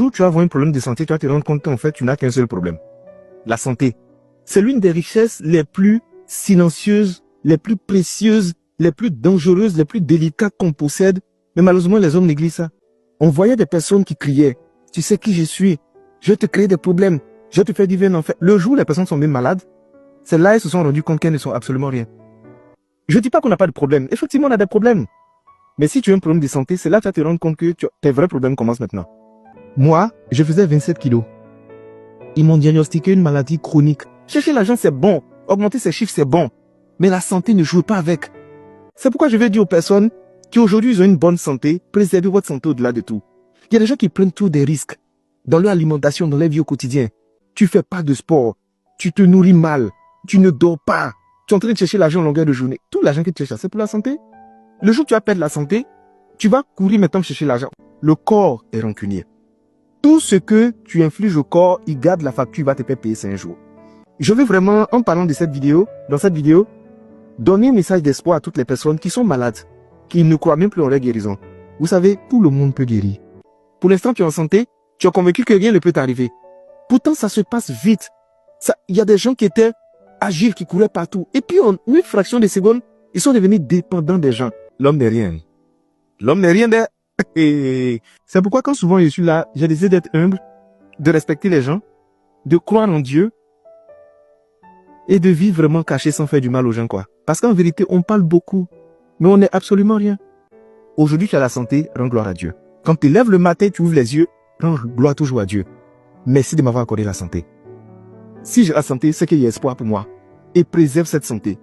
jour où tu vas avoir un problème de santé, tu vas te rendre compte qu'en fait, tu n'as qu'un seul problème. La santé. C'est l'une des richesses les plus silencieuses, les plus précieuses, les plus dangereuses, les plus délicates qu'on possède. Mais malheureusement, les hommes négligent ça. On voyait des personnes qui criaient, tu sais qui je suis, je vais te créer des problèmes, je vais te faire vivre un enfer. Le jour où les personnes sont même malades, c'est là qu'elles se sont rendues compte qu'elles ne sont absolument rien. Je ne dis pas qu'on n'a pas de problème. Effectivement, on a des problèmes. Mais si tu as un problème de santé, c'est là que tu vas te rendre compte que tes vrais problèmes commencent maintenant. Moi, je faisais 27 kilos. Ils m'ont diagnostiqué une maladie chronique. Chercher l'argent, c'est bon. Augmenter ses chiffres, c'est bon. Mais la santé ne joue pas avec. C'est pourquoi je vais dire aux personnes qui aujourd'hui ont une bonne santé, préservez votre santé au-delà de tout. Il y a des gens qui prennent tous des risques dans leur alimentation, dans leur vie au quotidien. Tu fais pas de sport, tu te nourris mal, tu ne dors pas, tu es en train de chercher l'argent en longueur de journée. Tout l'argent que tu cherches, c'est pour la santé. Le jour où tu vas perdre la santé, tu vas courir maintenant chercher l'argent. Le corps est rancunier. Tout ce que tu infliges au corps, il garde la facture, il va te faire payer ça un jour. Je veux vraiment, en parlant de cette vidéo, dans cette vidéo, donner un message d'espoir à toutes les personnes qui sont malades, qui ne croient même plus en leur guérison. Vous savez, tout le monde peut guérir. Pour l'instant, tu es en santé, tu es convaincu que rien ne peut t'arriver. Pourtant, ça se passe vite. Il y a des gens qui étaient agiles, qui couraient partout. Et puis, en une fraction de seconde, ils sont devenus dépendants des gens. L'homme n'est rien. L'homme n'est rien de... C'est pourquoi quand souvent je suis là, j'ai décidé d'être humble, de respecter les gens, de croire en Dieu et de vivre vraiment caché sans faire du mal aux gens, quoi. Parce qu'en vérité, on parle beaucoup, mais on n'est absolument rien. Aujourd'hui, tu as la santé, rends gloire à Dieu. Quand tu lèves le matin, tu ouvres les yeux, rends gloire toujours à Dieu. Merci de m'avoir accordé la santé. Si j'ai la santé, c'est qu'il y a espoir pour moi. Et préserve cette santé.